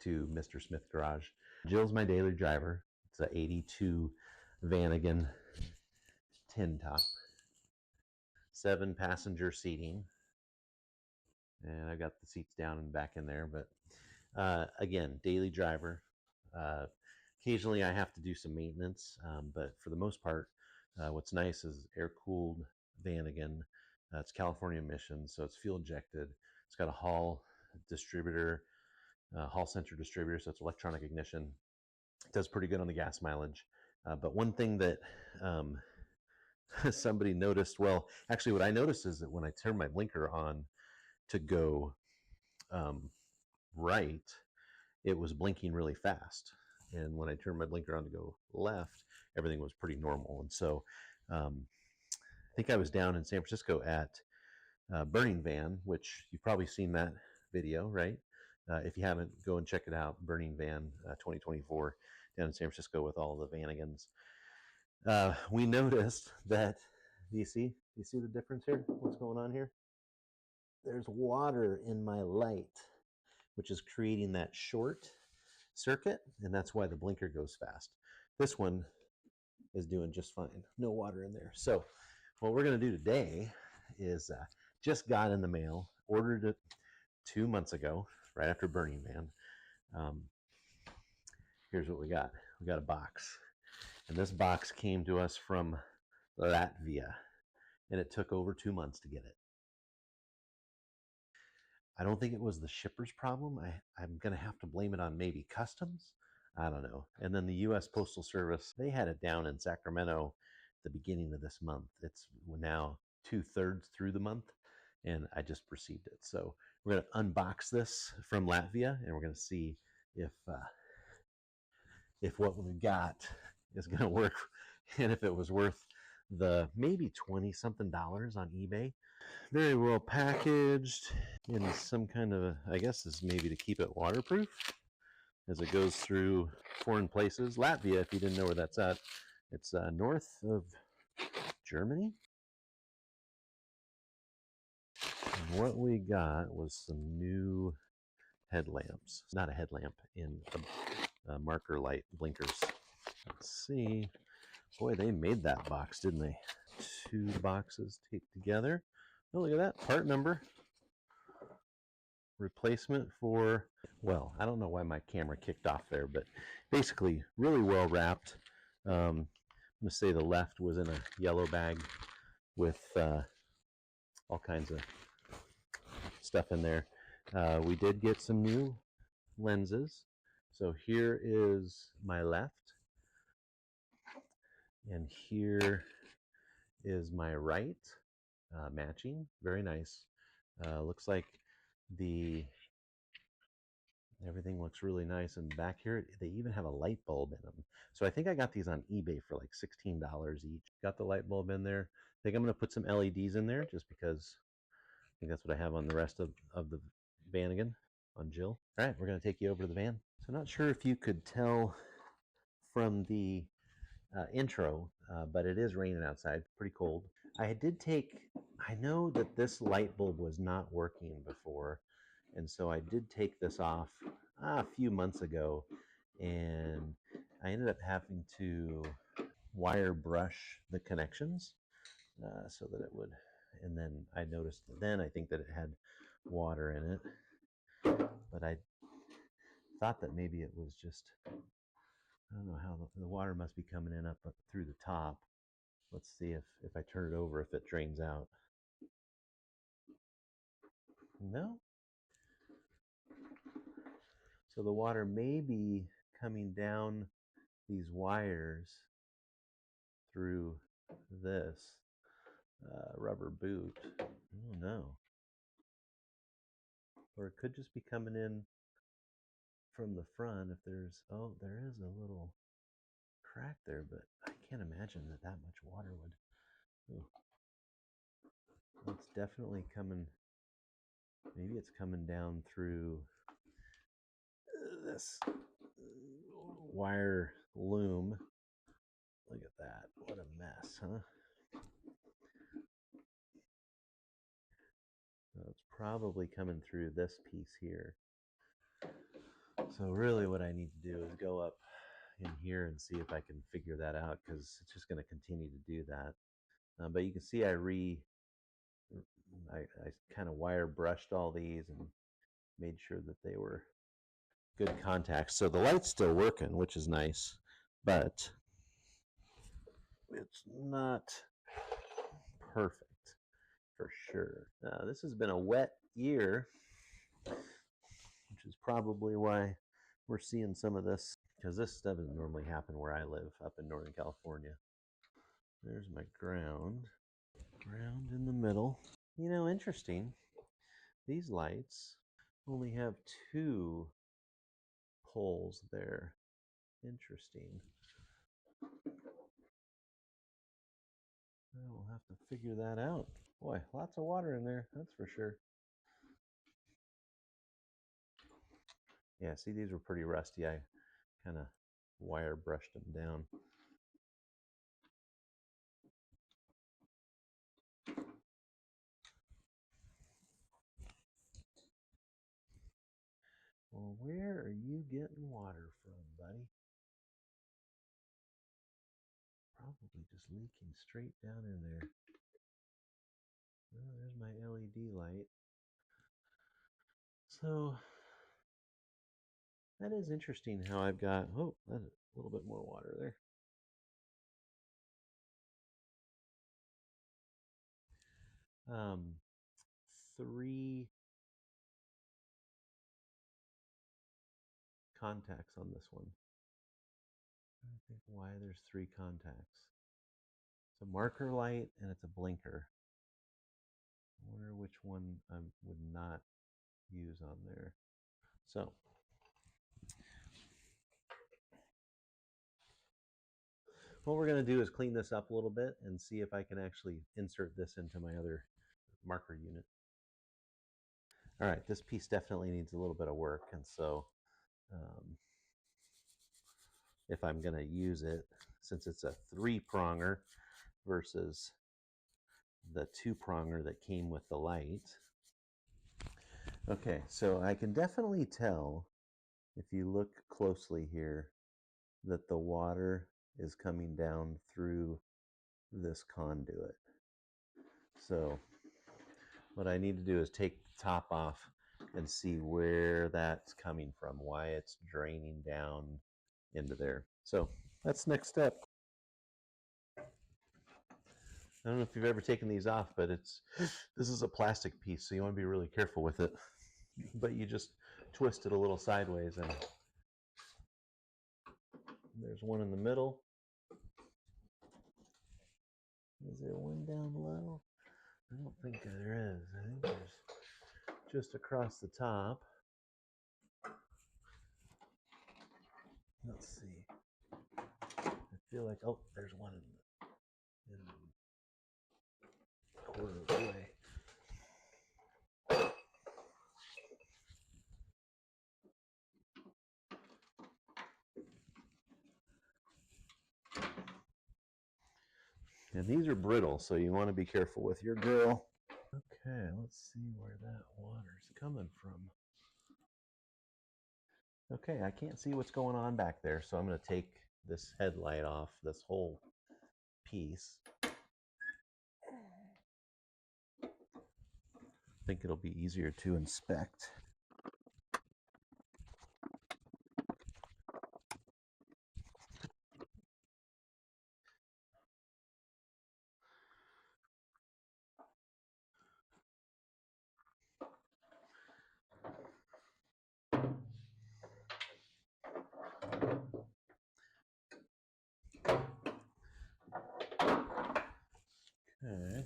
to Mr. Smith Garage. Jill's my daily driver. It's a 82 Vanagon tin top, 7-passenger seating, and I got the seats down and back in there. But again, daily driver. Occasionally I have to do some maintenance, but for the most part, what's nice is air-cooled Vanagon. It's California emissions, so it's fuel injected. It's got a Hall distributor, Hall sensor distributor, so it's electronic ignition. It does pretty good on the gas mileage. But one thing that somebody noticed, well, actually what I noticed is that when I turn my blinker on to go right, it was blinking really fast. And when I turned my blinker on to go left, everything was pretty normal. And so I think I was down in San Francisco at Burning Van, which you've probably seen that video, right? If you haven't, go and check it out. Burning Van 2024 down in San Francisco with all the Vanagons. We noticed that, do you see the difference here? What's going on here? There's water in my light, which is creating that short circuit, and that's why the blinker goes fast. This one is doing just fine. No water in there. So what we're going to do today is just got in the mail, ordered it 2 months ago, right after Burning Man. Here's what we got. We got a box. And this box came to us from Latvia, and it took over 2 months to get it. I don't think it was the shipper's problem. I'm going to have to blame it on maybe customs. I don't know. And then the U.S. Postal Service, they had it down in Sacramento at the beginning of this month. It's now 2/3 through the month, and I just received it. So we're going to unbox this from Latvia, and we're going to see if what we got is going to work, and if it was worth the maybe $20-something on eBay. Very well packaged in some kind of, I guess this is maybe to keep it waterproof as it goes through foreign places. Latvia, if you didn't know where that's at, it's north of Germany. And what we got was some new headlamps. Not a headlamp, in marker light blinkers. Let's see. Boy, they made that box, didn't they? 2 boxes taped together. Oh, look at that. Part number. Replacement for, well, I don't know why my camera kicked off there, but basically really well wrapped. I'm going to say the left was in a yellow bag with all kinds of stuff in there. We did get some new lenses. So here is my left, and here is my right, matching. Very nice. Looks like everything looks really nice. And back here, they even have a light bulb in them. So I think I got these on eBay for like $16 each. Got the light bulb in there. I think I'm going to put some LEDs in there just because I think that's what I have on the rest of the Vanagon on Jill. All right, we're going to take you over to the van. So not sure if you could tell from the intro, but it is raining outside, pretty cold. I know that this light bulb was not working before, and so I did take this off a few months ago, and I ended up having to wire brush the connections so that it would, and then I noticed I think that it had water in it, but I thought that maybe it was just, I don't know how the water must be coming in up through the top. Let's see if I turn it over, if it drains out. No. So the water may be coming down these wires through this rubber boot. Oh no. Or it could just be coming in from the front if there's, oh, there is a little crack there, but I can't imagine that much water would. Oh. It's definitely coming, maybe it's coming down through this wire loom. Look at that. What a mess, huh? So it's probably coming through this piece here. So really what I need to do is go up in here and see if I can figure that out, because it's just going to continue to do that. But you can see I kind of wire brushed all these and made sure that they were good contacts. So the light's still working, which is nice, but it's not perfect for sure. This has been a wet year, which is probably why we're seeing some of this, because this doesn't normally happen where I live up in Northern California. There's my ground in the middle. You know, interesting. These lights only have two poles there. Interesting. We'll have to figure that out. Boy, lots of water in there, that's for sure. Yeah, see, these were pretty rusty. I kind of wire brushed them down. Well, where are you getting water from, buddy? Probably just leaking straight down in there. Oh, there's my LED light. So that is interesting how I've got, oh, that's a little bit more water there. Um, 3 contacts on this one. I don't think why there's 3 contacts. It's a marker light and it's a blinker. I wonder which one I would not use on there. So what we're going to do is clean this up a little bit and see if I can actually insert this into my other marker unit. All right, this piece definitely needs a little bit of work, and so if I'm going to use it, since it's a 3-pronger versus the 2-pronger that came with the light. Okay, so I can definitely tell, if you look closely here, that the water is coming down through this conduit. So what I need to do is take the top off and see where that's coming from, why it's draining down into there. So that's next step. I don't know if you've ever taken these off, but this is a plastic piece, so you want to be really careful with it. But you just twist it a little sideways, and there's one in the middle. Is there one down low? I don't think there is. I think there's just across the top. Let's see. I feel like, oh, there's one in the quarter of the way. And these are brittle, so you want to be careful with your grill. Okay, let's see where that water's coming from. Okay, I can't see what's going on back there, so I'm going to take this headlight off, this whole piece. I think it'll be easier to inspect. Okay.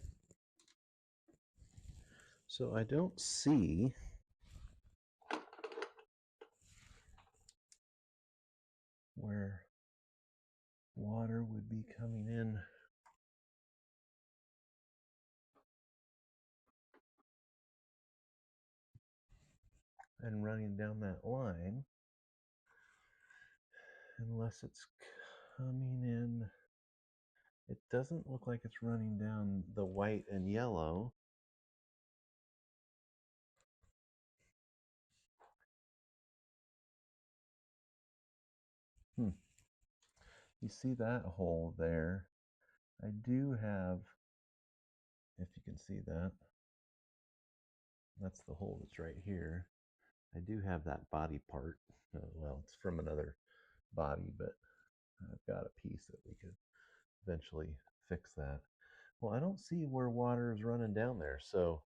So I don't see where water would be coming in. And running down that line, unless it's coming in. It doesn't look like it's running down the white and yellow. Hmm. You see that hole there? I do have, if you can see that, that's the hole that's right here. I do have that body part. Well, it's from another body, but I've got a piece that we could eventually fix that. Well, I don't see where water is running down there, so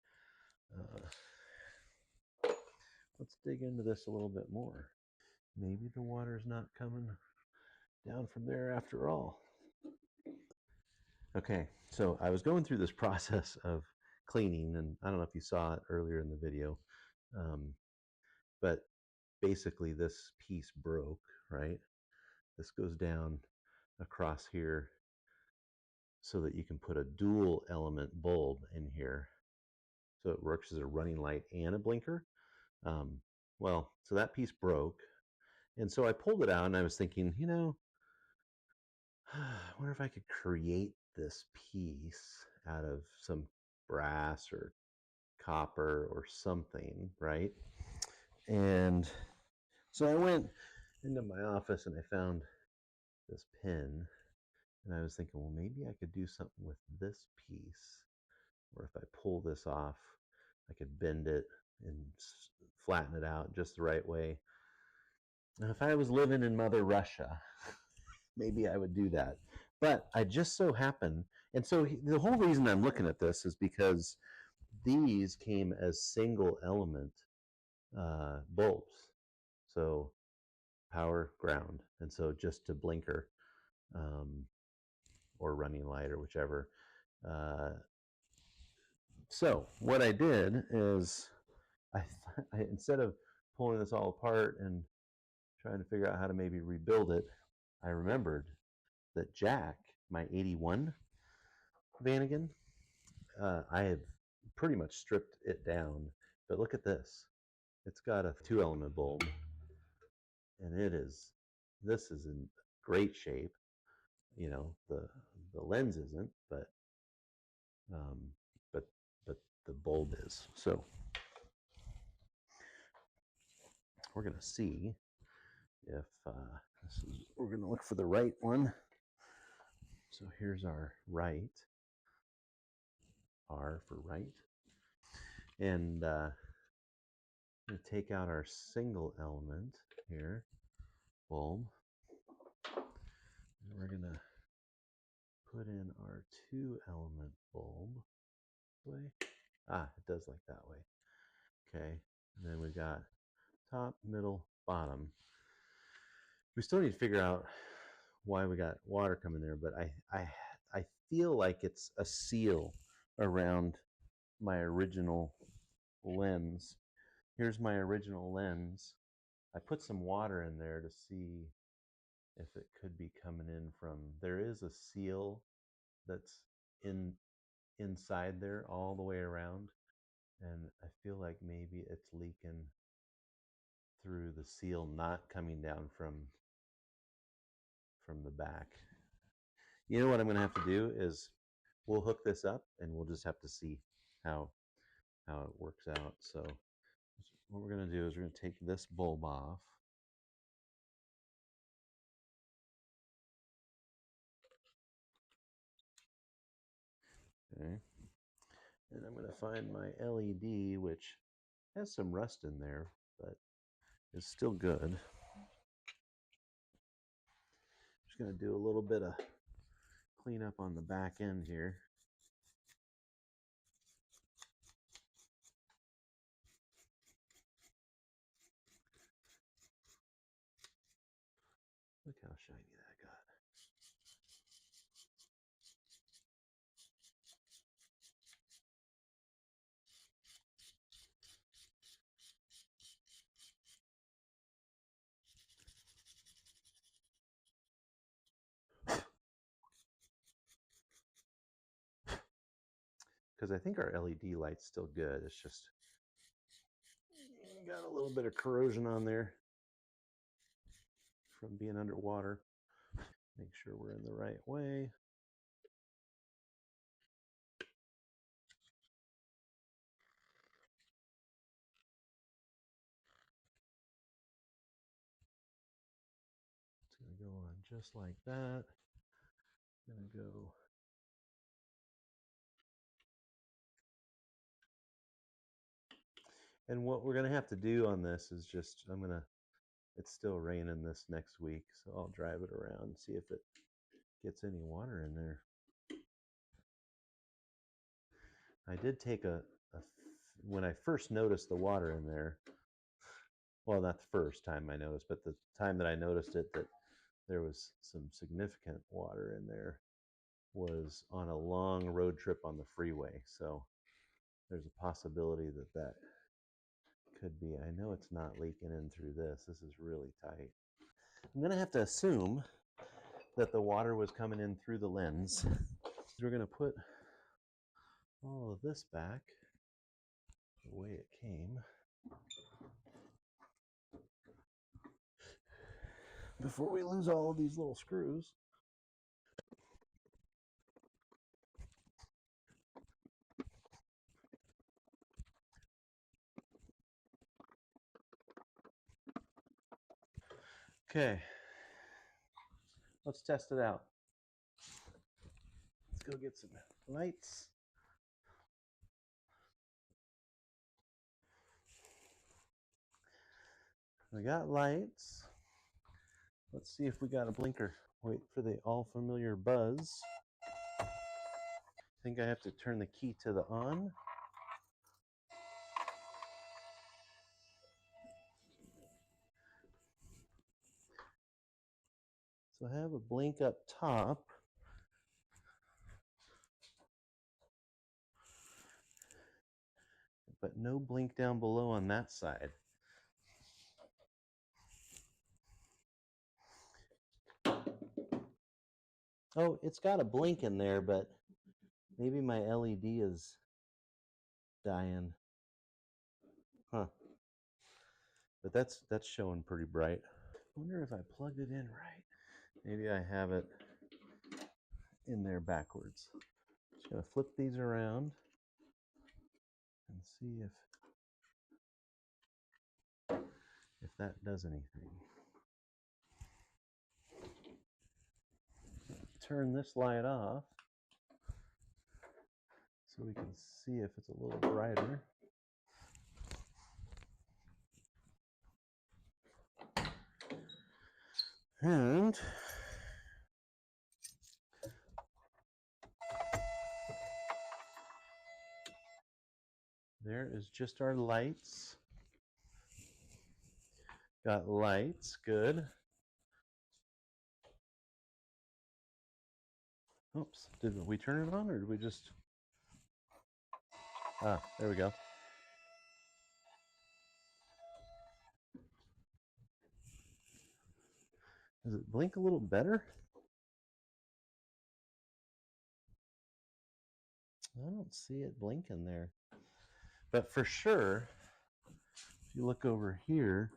let's dig into this a little bit more. Maybe the water's not coming down from there after all. Okay, so I was going through this process of cleaning, and I don't know if you saw it earlier in the video, um, but basically this piece broke, right? This goes down across here so that you can put a dual element bulb in here. So it works as a running light and a blinker. Um, well, so that piece broke. And so I pulled it out and I was thinking, I wonder if I could create this piece out of some brass or copper or something, right? And so I went into my office and I found this pin. And I was thinking, well, maybe I could do something with this piece. Or if I pull this off, I could bend it and flatten it out just the right way. And if I was living in Mother Russia, maybe I would do that. But I just so happen, and so the whole reason I'm looking at this is because these came as single element bulbs. So power, ground, and so just to blinker um, or running light or whichever. Uh, so what I did is I, instead of pulling this all apart and trying to figure out how to maybe rebuild it, I remembered that Jack, my 81 Vanagon, I have pretty much stripped it down. But look at this. It's got a two element bulb, and this is in great shape. The lens isn't, um, but but the bulb is. So we're gonna see if we're gonna look for the right one. So here's our right, R for right, and I'm gonna take out our single element here, bulb, and we're gonna put in our two element bulb. Way. It does like that way. Okay, and then we've got top, middle, bottom. We still need to figure out why we got water coming there, but I feel like it's a seal around my original lens. Here's my original lens. I put some water in there to see if it could be coming in from. There is a seal that's in inside there all the way around, and I feel like maybe it's leaking through the seal, not coming down from the back. You know what I'm going to have to do is we'll hook this up and we'll just have to see how how it works out. So what we're going to do is we're going to take this bulb off. Okay. And I'm going to find my LED, which has some rust in there, but is still good. Just going to do a little bit of cleanup on the back end here. Look how shiny that got. Because I think our LED light's still good. It's just got a little bit of corrosion on there from being underwater. Make sure we're in the right way. It's going to just like that. I'm gonna go. And what we're gonna have to do on this is just, it's still raining this next week, so I'll drive it around and see if it gets any water in there. I did take when I first noticed the water in there, well, not the first time I noticed, but the time that I noticed it, that there was some significant water in there, was on a long road trip on the freeway. So there's a possibility that that could be. I know it's not leaking in through this. This is really tight. I'm going to have to assume that the water was coming in through the lens. We're going to put all of this back the way it came before we lose all of these little screws. Okay, let's test it out. Let's go get some lights. We got lights. Let's see if we got a blinker. Wait for the all familiar buzz. I think I have to turn the key to the on. So I have a blink up top. But no blink down below on that side. Oh, it's got a blink in there, but maybe my LED is dying. Huh. But that's showing pretty bright. I wonder if I plugged it in right. Maybe I have it in there backwards. Just gonna flip these around and see if that does anything. Turn this light off so we can see if it's a little brighter. And there is just our lights. Got lights, good. Oops, did we turn it on or did we just... Ah, there we go. Does it blink a little better? I don't see it blinking there. But for sure, if you look over here,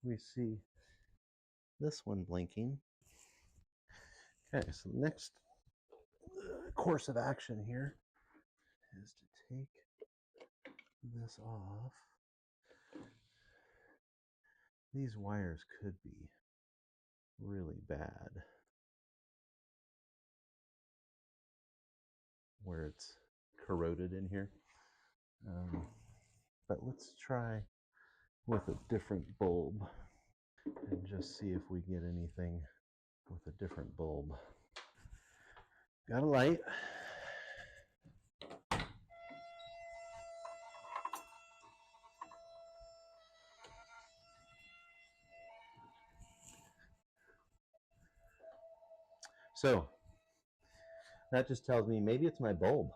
we see this one blinking. Okay, so the next course of action here is to take this off. These wires could be really bad where it's corroded in here. But let's try with a different bulb and just see if we get anything with a different bulb. Got a light. So that just tells me maybe it's my bulb.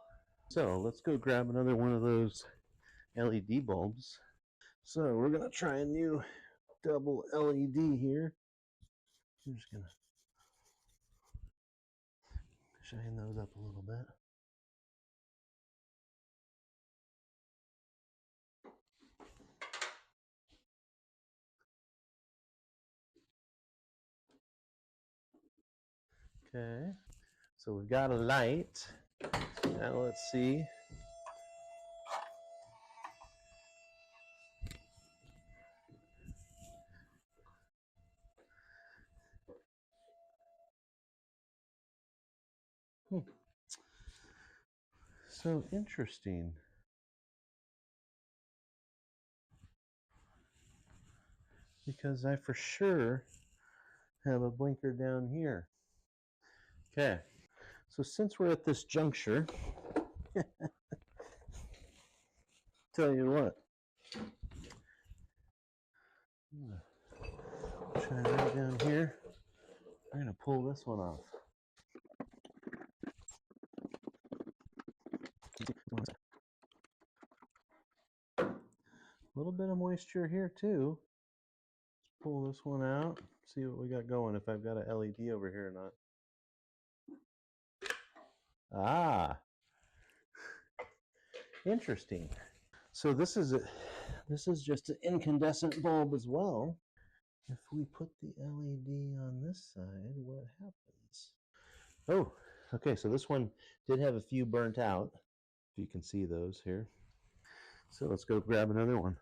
So let's go grab another one of those LED bulbs. So we're gonna try a new double LED here. I'm just gonna shine those up a little bit. Okay, so we've got a light. Now let's see. Hmm. So interesting, because I for sure have a blinker down here. Okay, so since we're at this juncture, tell you what, try right down here. I'm gonna pull this one off. A little bit of moisture here too. Let's pull this one out. See what we got going. If I've got an LED over here or not. Ah, interesting. So this is just an incandescent bulb as well. If we put the LED on this side, what happens? Oh, okay. So this one did have a few burnt out. If you can see those here. So let's go grab another one.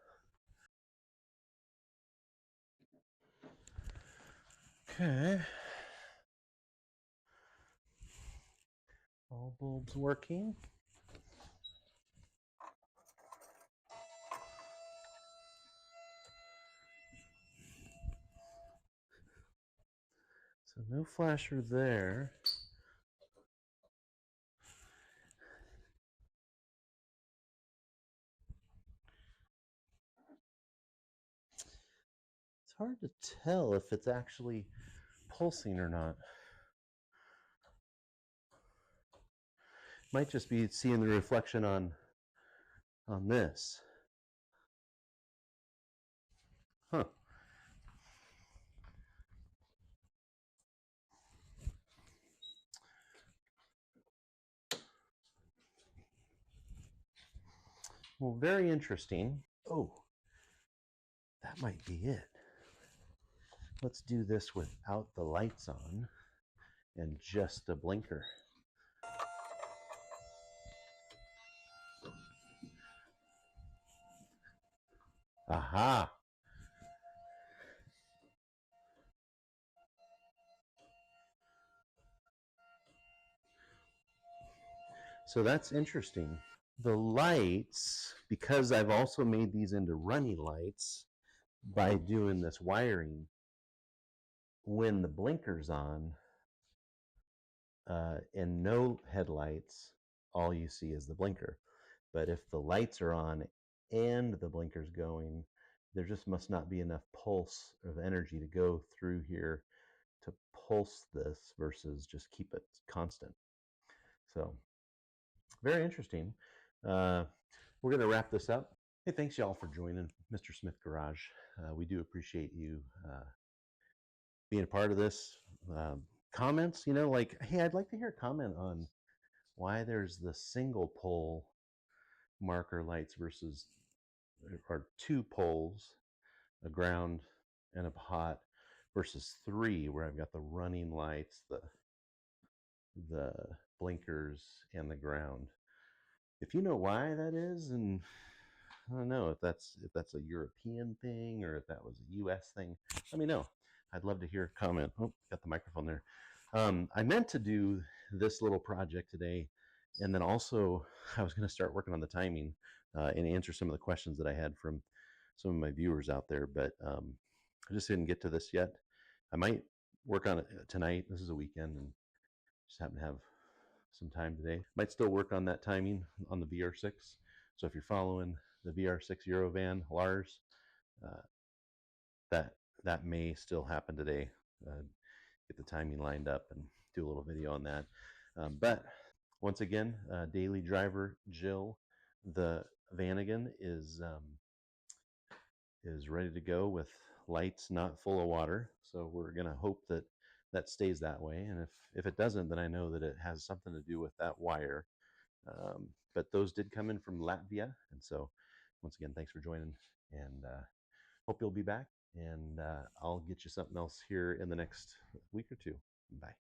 Okay. All bulbs working. So no flasher there. It's hard to tell if it's actually pulsing or not. Might just be seeing the reflection on this. Huh. Well, very interesting. Oh, that might be it. Let's do this without the lights on and just a blinker. Aha. So that's interesting. The lights, because I've also made these into running lights by doing this wiring, when the blinker's on and no headlights, all you see is the blinker. But if the lights are on and the blinker's going, there just must not be enough pulse of energy to go through here to pulse this versus just keep it constant. So very interesting. Uh, we're going to wrap this up. Hey, thanks y'all for joining Mr. Smith Garage. We do appreciate you being a part of this. Comments, like, hey, I'd like to hear a comment on why there's the single pole marker lights versus, or two poles, a ground and a pot, versus three where I've got the running lights, the blinkers, and the ground. If you know why that is, and I don't know if that's a European thing or if that was a U.S. thing, let me know. I'd love to hear a comment. Oh, got the microphone there. I meant to do this little project today, and then also I was going to start working on the timing and answer some of the questions that I had from some of my viewers out there, but I just didn't get to this yet. I might work on it tonight. This is a weekend, and just happen to have some time today. Might still work on that timing on the VR6. So if you're following the VR6 Eurovan Lars, uh, that that may still happen today. Get the timing lined up and do a little video on that. But once again, daily driver Jill, the Vanagon is ready to go with lights not full of water. So we're gonna hope that that stays that way. And if it doesn't, then I know that it has something to do with that wire. But those did come in from Latvia, and so once again, thanks for joining, and hope you'll be back. And I'll get you something else here in the next week or two. Bye.